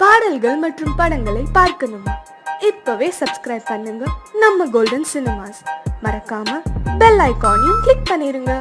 பாடல்கள் மற்றும் படங்களை பார்க்கணுமா? இப்பவே சப்ஸ்கிரைப் பண்ணுங்க நம்ம கோல்டன் சினிமாஸ். மறக்காம பெல் ஐகானையும் கிளிக் பண்ணிருங்க.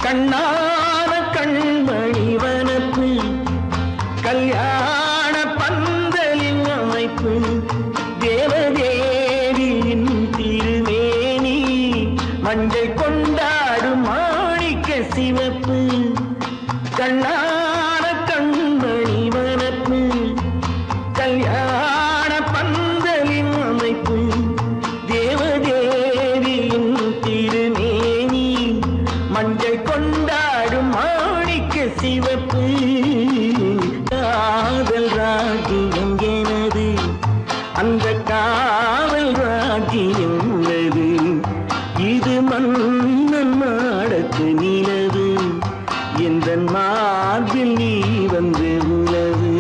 கண்ணான கண்மணி வனப்பு கல்யாண பந்தலின் அமைப்பு தேவதேவியின் திருமேனி மஞ்சள் கொண்டாடும் மாணிக்க சிவப்பு. கண்ணான கண்மணி வனப்பு கல்யாண பந்தலின் அமைப்பு தேவதேவியின் திருமேனி மஞ்சள் கொண்டாடும் மாணிக்க சிவப்பு. காதல் ராஜ்யம் எனது, அந்த காவல் ராஜ்யம் உள்ளது. இது மன்னன் மாடத்து நிலவு, எந்த மார்பில் நீ வந்து உலவு.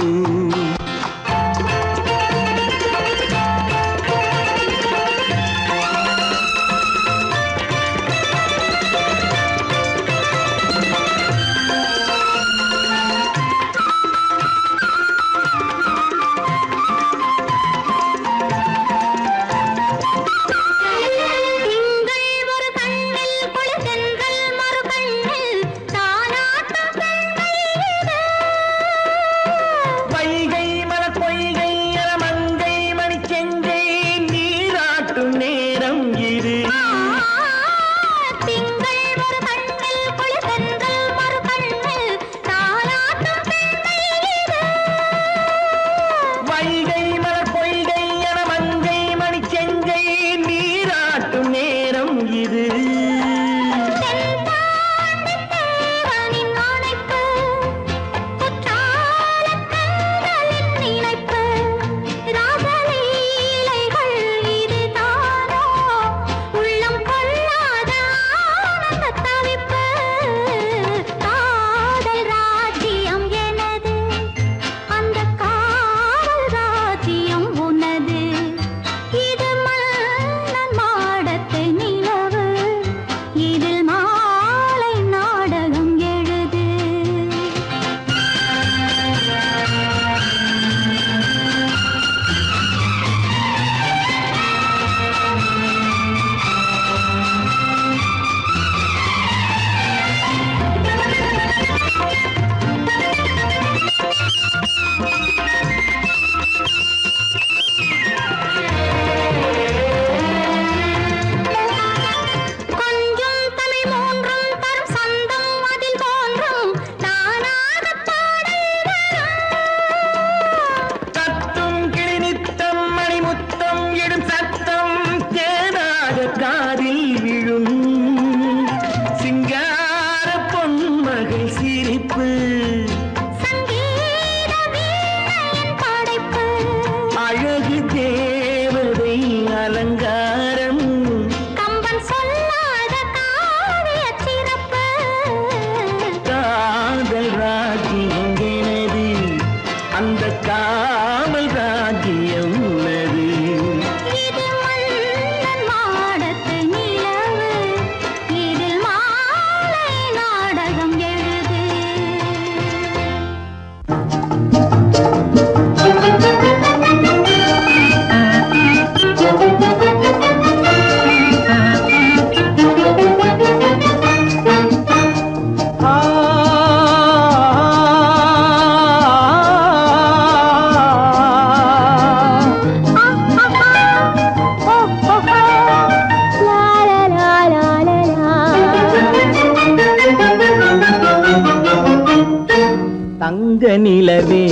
தங்க நிலவே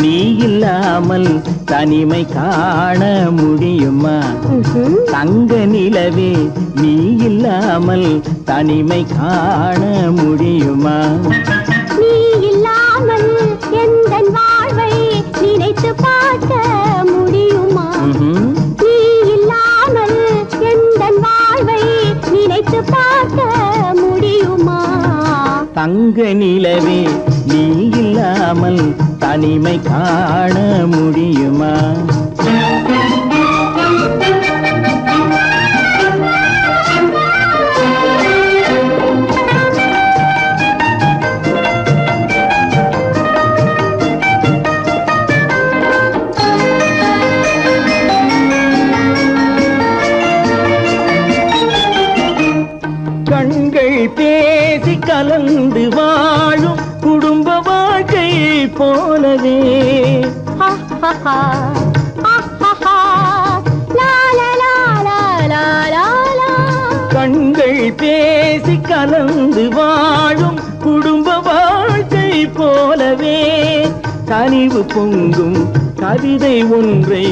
நீ இல்லாமல் தனிமை காண முடியுமா? தங்க நிலவே நீ இல்லாமல் தனிமை காண முடியுமா? நீ இல்லாமல் எந்தன் வாழ்வை நினைத்து பார்க்க முடியுமா? நீ இல்லாமல் எந்தன் வாழ்வை நினைத்து பார்க்க முடியுமா? தங்க நிலவே நீ இல்லாமல் தனிமை காண முடியுமா? கண்கள் பேசி கலந்து வாழும் குடும்ப வாழ்க்கை போலவே கண்கள் பேசி கலந்து வாழும் குடும்ப வாழ்க்கை போலவே கனிவு பொங்கும் கவிதை ஒன்றை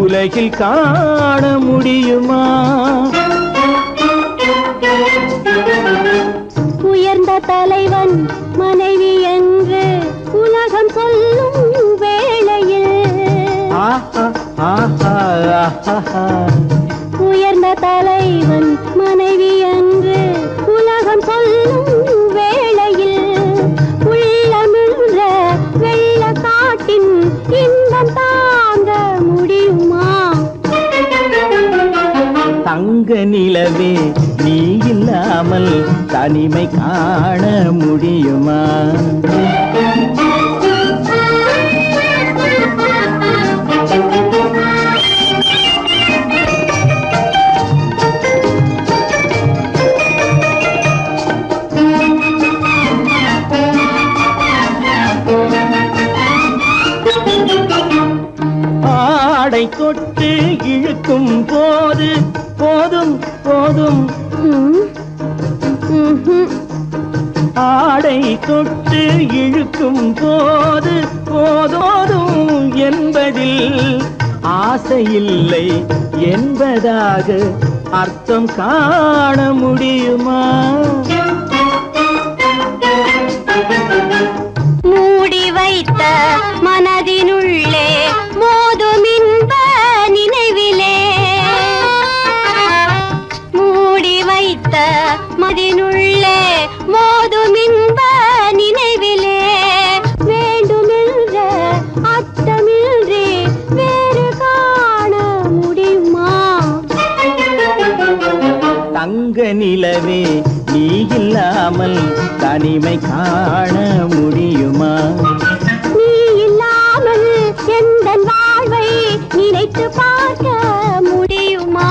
உலகில் காண முடியுமா? உயர்ந்த தலைவன் மனைவி என்று உலகம் சொல்லும் வேளையில் உயர்ந்த தலைவன் மனைவி என்று உலகம் சொல்லும் வேளையில் உள்ளமிழ்ற வெள்ள காட்டின் இன்பம் தாங்க முடியுமா? தங்க நிலவே நீ இல்லாமல் தனிமை காண முடியுமா? ஆடை தொட்டு இழுக்கும் போது போதும் போதும் ஆடை தொட்டு இழுக்கும் போது போதோதும் என்பதில் ஆசையில்லை என்பதாக அர்த்தம் காண முடியுமா? மூடி வைத்த மனதினுள்ளே மோதும் இன்ப நினைவிலே மூடி வைத்த மனதினுள்ளே மோதும் இன்ப நினைவிலே வேண்டுமென்ற அர்த்தமின்றி வேறு காண முடியுமா? தங்க நிலவே நீ இல்லாமல் தனிமை காண முடியுமா? நீ இல்லாமல் எந்தன் வாழ்வை நினைத்து பார்க்க முடியுமா?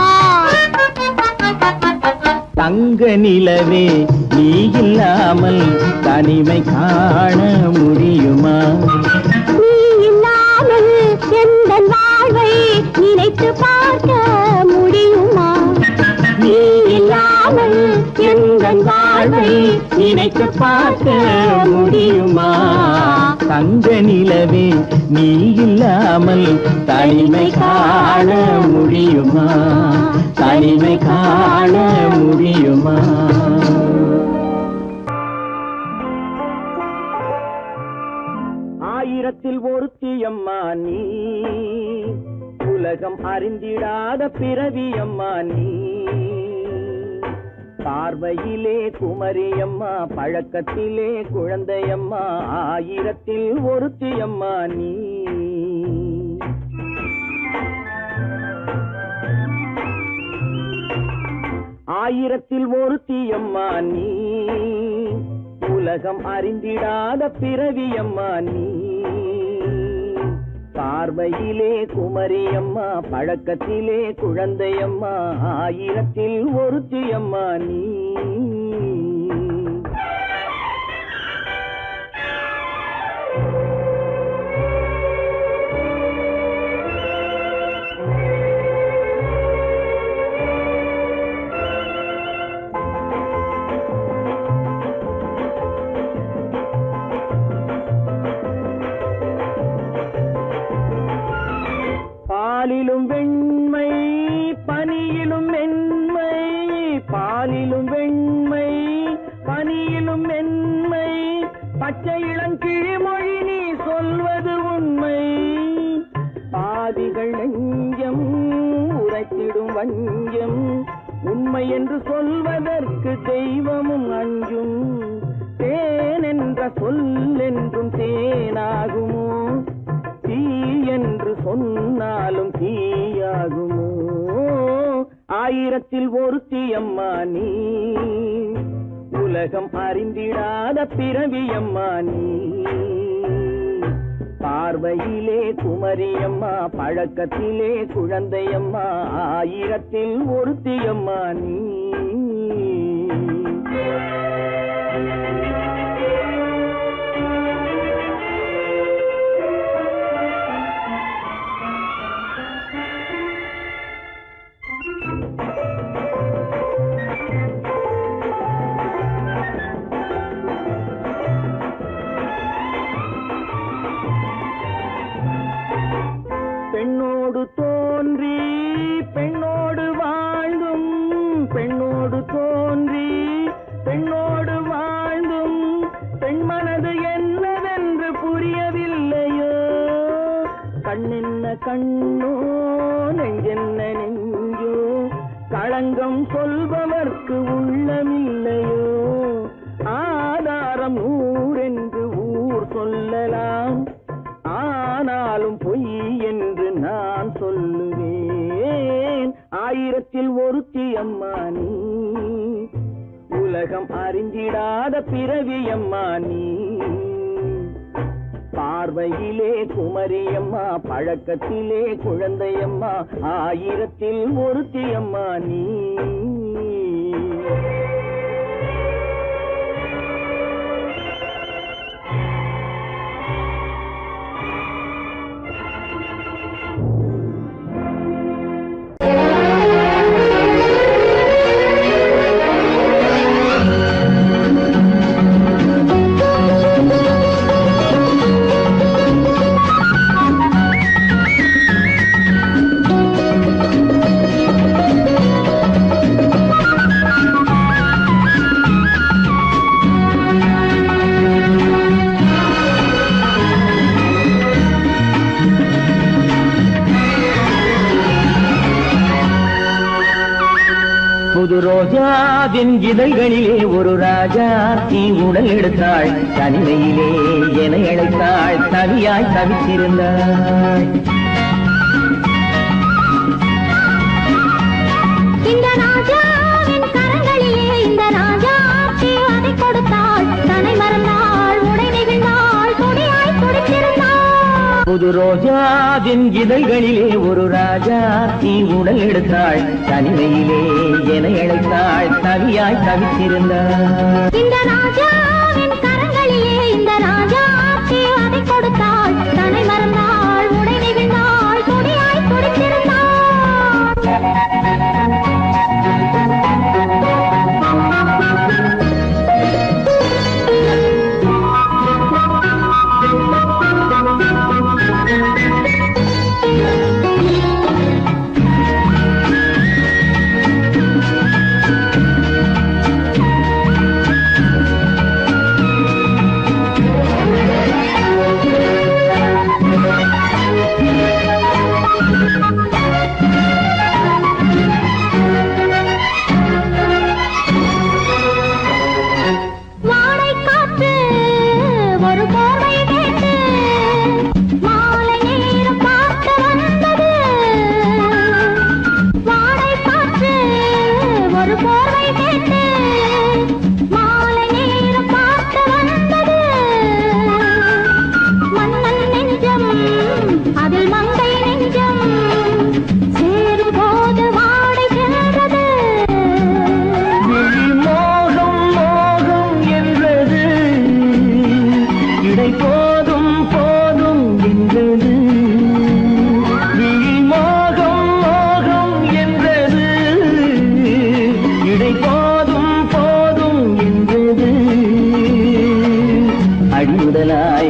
தங்க நிலவே நீ இல்லாமல் தனிமை காண முடியுமா? நீ இல்லாமல் எந்தன் வாழ்வை நினைத்து பார்க்க முடியுமா? நீ இல்லாமல் எந்தன் வாழ்வை நினைத்து பார்க்க முடியுமா? தங்க நிலவே நீ இல்லாமல் தனிமை காண முடியுமா? தனிமை காண முடியுமா? ஆயிரத்தில் ஒருத்தியம்மா நீ, உலகம் அறிந்திடாத பிறவியம்மா நீ. பார்வையிலே குமரியம்மா, பழக்கத்திலே குழந்தையம்மா, ஆயிரத்தில் ஒருத்தியம்மா நீ. ஆயிரத்தில் ஒருத்தியம்மா நீ, உலகம் அறிந்திடாத பிறவியம்மா நீ. பார்வையிலே குமரியம்மா, பழக்கத்திலே குழந்தையம்மா, ஆயிரத்தில் ஒருத்தியம்மா நீ. பச்சை இளங்கிழிமொழி நீ சொல்வது உண்மை பாதிகள் நெஞ்சம் உரைத்திடும் வஞ்சம் உண்மை என்று சொல்வதற்கு தெய்வமும் அஞ்சும் தேன் என்ற சொல் என்றும் தேனாகுமோ தீ என்று சொன்னாலும் தீயாகுமோ ஆயிரத்தில் ஒருத்தி அம்மா நீ உலகம் அறிந்திடாத பிறவியம்மா நீ பார்வையிலே குமரியம்மா பழக்கத்திலே குழந்தையம்மா ஆயிரத்தில் ஒருத்தியம்மா நீ பெண்ணோடு தோன்றி பெண்ணோடு வாழ்ந்தும் பெண்ணோடு தோன்றி பெண்ணோடு வாழ்ந்தும் பெண்மனது என்னவென்று புரியவில்லையோ கண்ணென்ன கண்ணோ நெஞ்சென்ன நெஞ்சோ களங்கம் சொல்பவர்க்கு உள்ளமில்லையோ ஆதாரம் ஊரென்று ஊர் சொல்லலாம் ஆனாலும் பொய் என்று நான் சொல்லுவேன் ஆயிரத்தில் ஒருத்தி அம்மா நீ உலகம் அறிந்திடாத பிறவியம்மா நீ பார்வையிலே குமரியம்மா பழக்கத்திலே குழந்தையம்மா ஆயிரத்தில் ஒருத்தி அம்மா நீ புது ரோஜாவின் இதழ்களிலே ஒரு ராஜா தீ உடல் எடுத்தாள் தனிமையிலே என அழைத்தாள் தனியாய் தவித்திருந்தாள் இந்த ராஜாவின் கரங்களிலே இந்த ராஜா அதை கொடுத்தாள் தன்னை மறந்தாள் உடை நெகிழ்ந்தாள் கொடியாய் துடித்திருந்தாள் புது ரோஜாவின் இதழ்களிலே ஒரு ராஜா தீ உடல் எடுத்தாள் தனிமையிலே என அழைத்தாள் தனியாய் தவித்திருந்தாள் இந்த ராஜாவின் கரங்களிலே இந்த ராஜா அதை கொடுத்தாள் தன்னை மறந்தாள் உடை நெகிழ்ந்தாள் கொடியாய் துடித்திருந்தாள்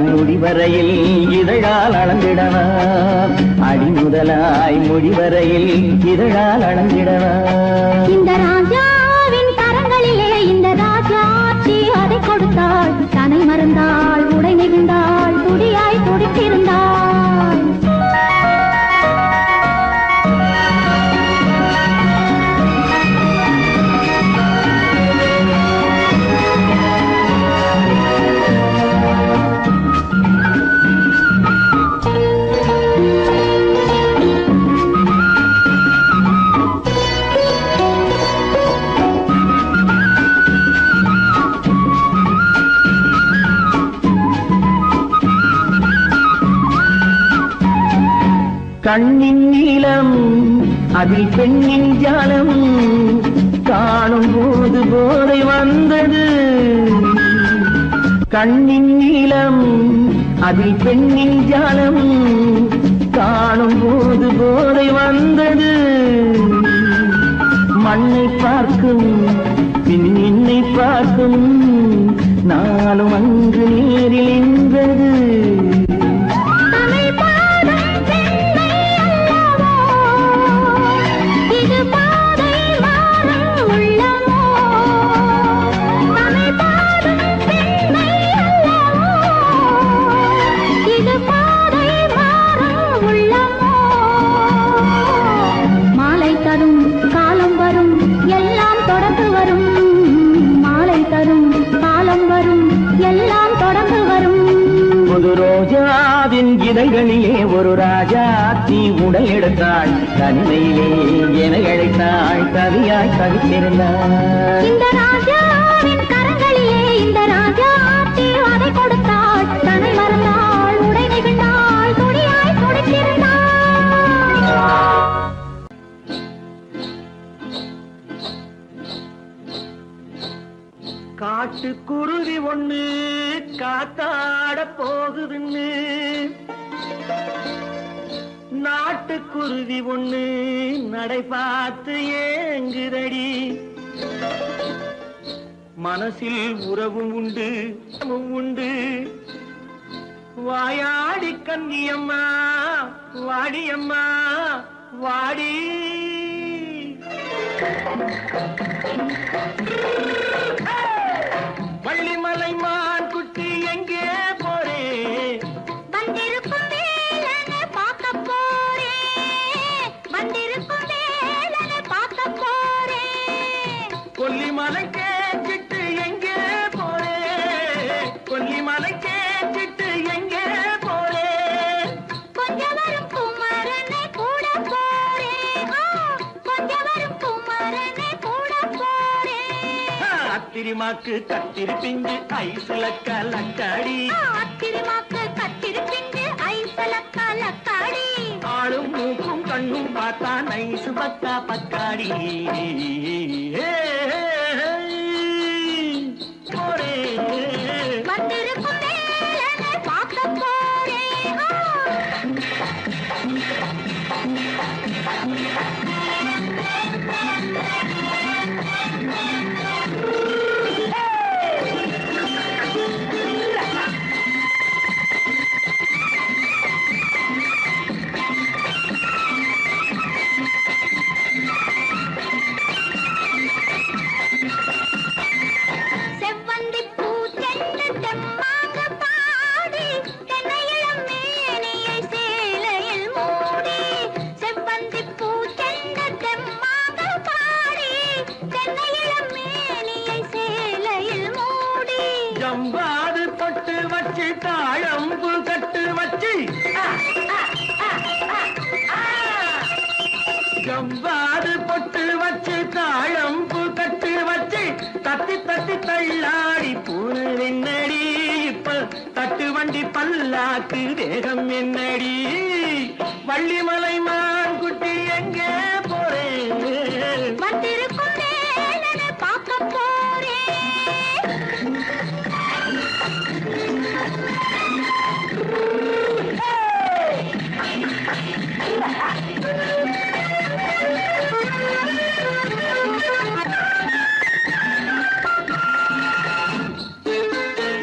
முடிவரையில் இதழால் அளந்திடலாம் அடிமுதலாய் முடிவரையில் இதழால் அளந்திடலாம் இந்த ராஜாவின் கரங்களிலே இந்த ராஜாச்சி அதை கொடுத்தாள் தன்னை மறந்தாள் கண்ணின் நீளம் அதில் பெண்ணின் ஜாலம் காணும் போது போதை வந்தது. கண்ணின் நீளம் அதில் பெண்ணின் ஜாலம் காணும் போது போதை வந்தது. மண்ணை பார்க்கும் பின் என்னை பார்க்கும் நானும் அங்கு நேரில் நின்றது. இதழ்களிலே ஒரு ராஜாத்தி உடையெடுத்தாள், தனிமையிலே என அழைத்தாள், கவியாய் கவித்திருந்தாள். இந்த ராஜாவின் கரங்களிலே இந்த ராஜாத்தி அதை கொடுத்தாள், தன்னை மறந்தாள், உடை நெகிழ்ந்தாள், துணியாய் துடித்திருந்தாள். காட்டுக்குருவி ஒண்ணு காத்தாட போகுதுன்னு, நாட்டுக்குருவி ஒண்ணு நடை பார்த்து ஏங்குதடி. மனசில் உறவும் உண்டு உண்டு, வாயாடி கன்னியம்மா வாடியம்மா வாடி. வள்ளிமலை மான் குட்டி எங்கே போறே? வந்திருக்கும் வேலனை பார்க்க போறேன், வந்திருக்கும் வேலனை பார்க்க போறேன். கொல்லிமலை கேட்டுட்டு எங்கே போறே? கொல்லிமலை கேட்டுட்டு எங்கே போறே? கொஞ்சம் வரும் குமரனை கூட போறேன், கொஞ்சம் வரும் குமரனை கூட போறேன். அத்திரிமாக்கு கத்திரி பிஞ்சு ஐசுல கலக்காடி, அத்திரிமாக்கு கத்திரி பிஞ்சு ஐசுல கலக்காடி. ஆளும் மூக்கும் கண்ணும் பார்த்தா நைசு பக்கா பக்காடி. போரே வந்திருக்கும் வேலனை பார்க்க போறேன். ஜம்பாது பட்டு வச்சு தாழம்பு கட்டு வச்சு, ஜம்பாது பொட்டு வச்சு தாழம்பு கட்டு வச்சு, தத்தி தத்தி தள்ளாடி பூனு என்னடி. இப்ப தட்டு வண்டி பல்லாக்கு வேகம் என்னடி. வள்ளிமலை மான் குட்டி எங்கே போறேன்? வந்திருக்கும் வேலனை பார்க்க போறேன்.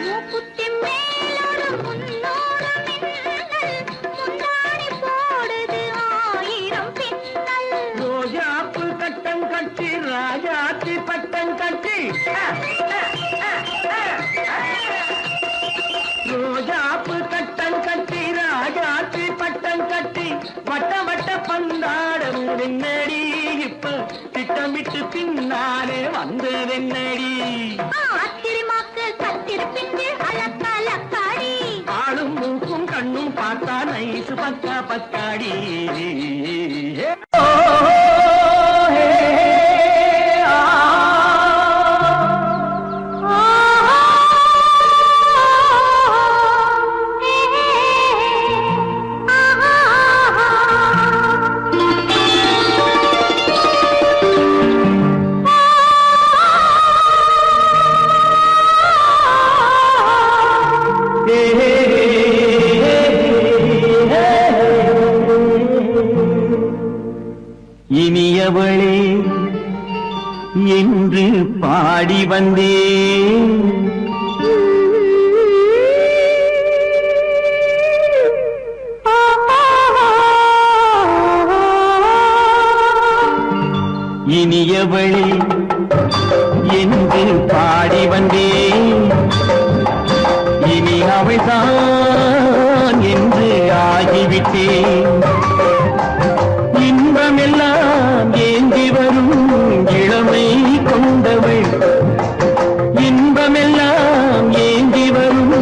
மூக்குத்தி மேலோடு முன்னோடு மின்னல், முந்தாணி போடுது ஆயிரம் பின்னல். ரோஜாப்பு கட்டம் கட்டி ராஜாத்தி பட்டம் கட்டி, ரோஜாப்பு கட்டம் கட்டி ராஜாத்தி பட்டம் கட்டி, வட்ட வட்ட பந்தாடம் என்னடி. இப்ப திட்டமிட்டு பின்னாலே வந்ததென்னடி. அத்திரிமாக்கு கத்திரி பிஞ்சு அலக்காடி. ஆளும் மூக்கும் கண்ணும் பார்த்தா நைசு பக்கா பக்காடி. பாடி வந்தேன். இனியவளே என்று பாடி வந்தேன். இனி அவள்தான் என்று ஆகிவிட்டேன். இன்பமெல்லாம் ஏந்தி வரும் இளமை கொண்டவள். இன்பமெல்லாம் ஏந்தி வரும்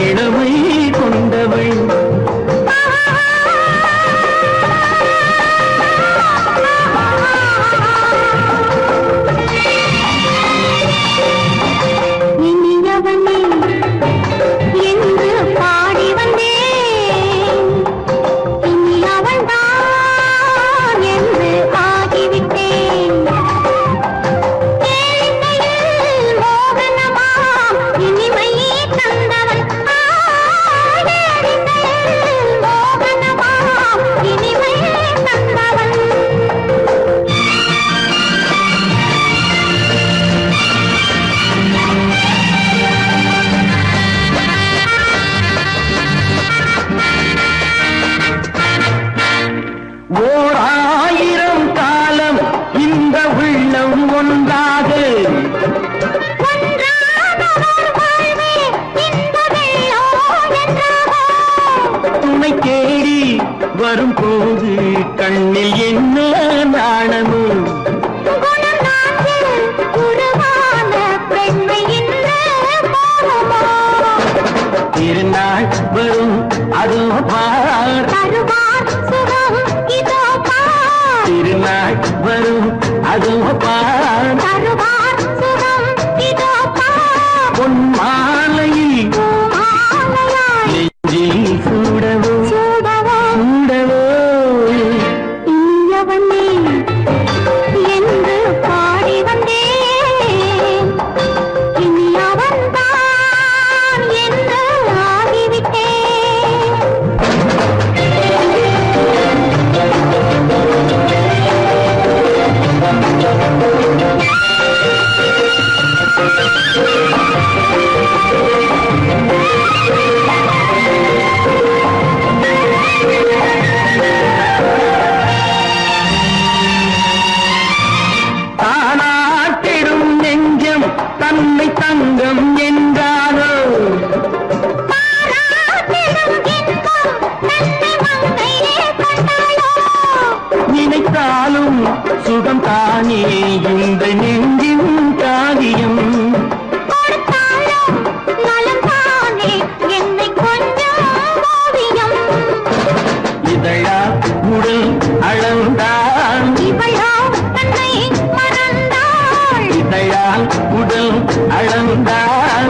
இளமை கொண்டவள். வரும்போது கண்ணில் என்ன நாணமோ திருநாள் வரும் அதோ பார். திருநாள் வரும் அதோ பார். பொன் மாலையில் நெஞ்சில் சூடவோ என்று பாடி வந்தேன். இனி அவன்தான் என்று ஆகிவிட்டேன். தானாட்டிடும் நெஞ்சம் தன்னை தங்கம் என்றாரோ. நினைத்தாலும் சுகம் தானே இந்த நெஞ்சின் காரியம். இதழா உடல் அளந்தாள். இதழால் உடல் அளந்தாள்.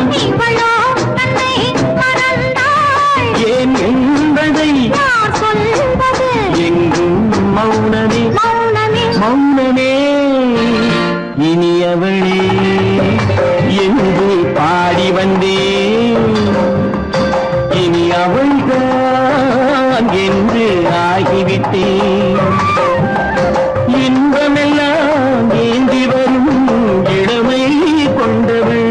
ஏன் என்பதை எங்கும் மௌனமே மௌனமே. இனியவளே என்று பாடி வந்தேன். இனி அவள்தான் என்று ஆகிவிட்டேன். இன்பமெல்லாம் ஏந்தி வரும் இளமை கொண்டவள்.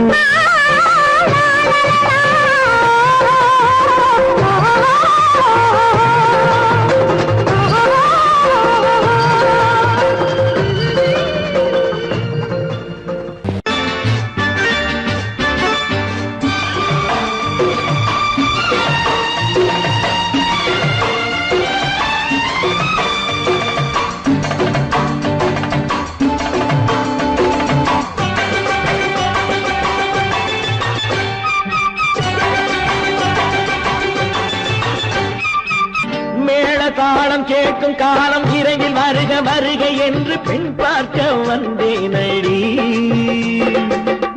தாளம் கேட்கும் காலம் இறையில் வருக வருக என்று பெண் பார்க்க வந்தேனடி.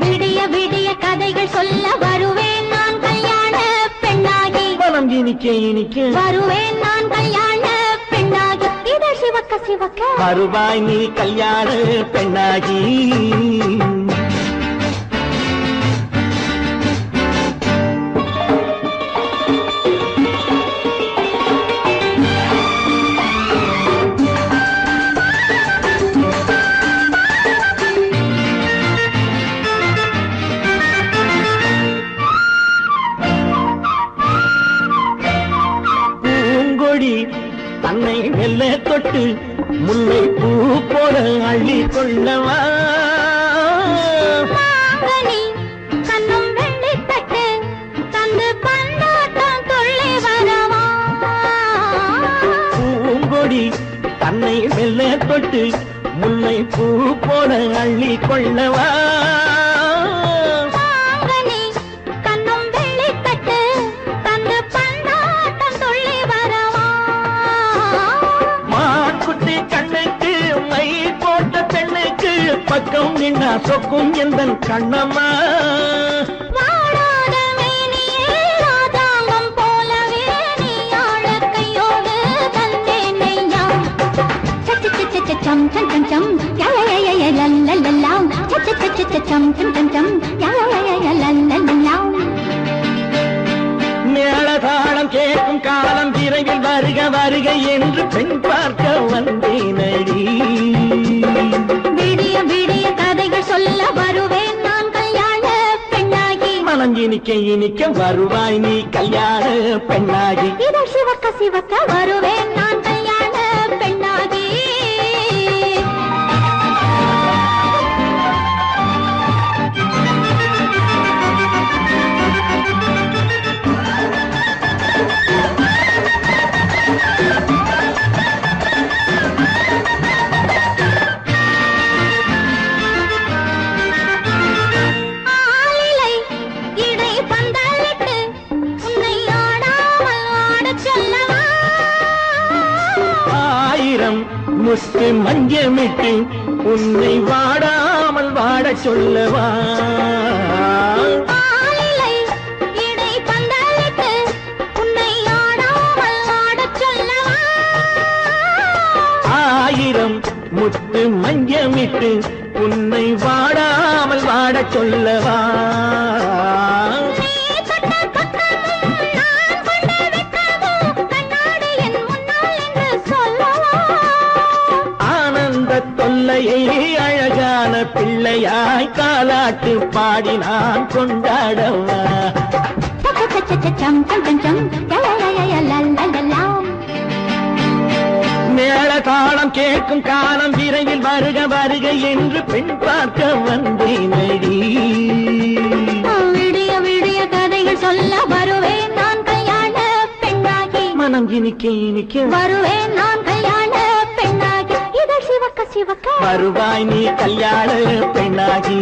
விடிய விடிய கதைகள் சொல்ல வருவேன் நான் கல்யாண பெண்ணாகி. மனம் இனிக்க இனிக்க வருவேன் நான் கல்யாண பெண்ணாகி. இதழ் சிவக்க சிவக்க வருவாய் நீ கல்யாண பெண்ணாகி. தன்னை மெல்ல தொட்டு முல்லை பூ போல அள்ளி கொள்ளவா மாங்கனி கண்ணும் வெள்ளி தட்டு தந்து பந்தாட்டம் துள்ளி வரவா பூங்கொடி தன்னை மெல்ல தொட்டு முல்லை பூ போல அள்ளி கொள்ளவா மாங்கனி கண்ணும் வெள்ளி தட்டு தந்து பந்தாட்டம் துள்ளி வரவா மாக்குட்டி கண்ணுக்கு மை போட்ட பெண்ணுக்கு பக்கம் நின்னா சொக்கும் எந்தன் கண்ணம்மா வாடாத மேனியே ராதாங்கம் போலவே நீ ஆழ கையோடு தந்தேன் நெய்யா சம் சம் சம் சம் யா யா யா யா லல்லல்லா சம் சம் சம் யா யா யா யா லல்லல்லா மேளதாளம் கேட்கும் காலம் விரைவில் வருக வருக என்று பெண் பார்க்க வந்தேனடி விடிய விடிய கதைகள் சொல்ல வருவேன் நான் கல்யாண பெண்ணாகி மனம் இனிக்க இனிக்க வருவாய் நீ கல்யாண பெண்ணாகி இதழ் சிவக்க சிவக்க வருவேன் நான் கல்யாண பெண்ணாகி ஆளிலை இடை பந்தலிட்டு உன்னை ஆடாமல் ஆடச் சொல்லவா ஆயிரம் முத்து மஞ்சமிட்டு உன்னை வாடாமல் வாடச் சொல்லவா ஆளிலை இடை பந்தலிட்டு உன்னை ஆடாமல் ஆடச் சொல்லவா ஆயிரம் முத்து மஞ்சமிட்டு உன்னை வாடாமல் வாடச் சொல்லவா நீ தொட்ட பக்கமும் நான் கொண்ட வெட்கமும் கண்ணாடி என் முன்னால் என்று சொல்லவா ஆனந்த தொல்லையை அழகான பிள்ளையாய் காலாட்டு பாடி நான் கொண்டாடவா சம் சம் சம் சம் யா யா யா யா லல்லல்லா மேளதாளம் கேட்கும் காலம் விரைவில் வருக வருக என்று பெண் பார்க்க வந்தேனடி விடிய விடிய கதைகள் சொல்ல வருவேன் நான் கல்யாண பெண்ணாகி மனம் இனிக்க இனிக்க வருவேன் நான் கல்யாண பெண்ணாகி இதழ் சிவக்க சிவக்க வருவாய் நீ கல்யாண பெண்ணாகி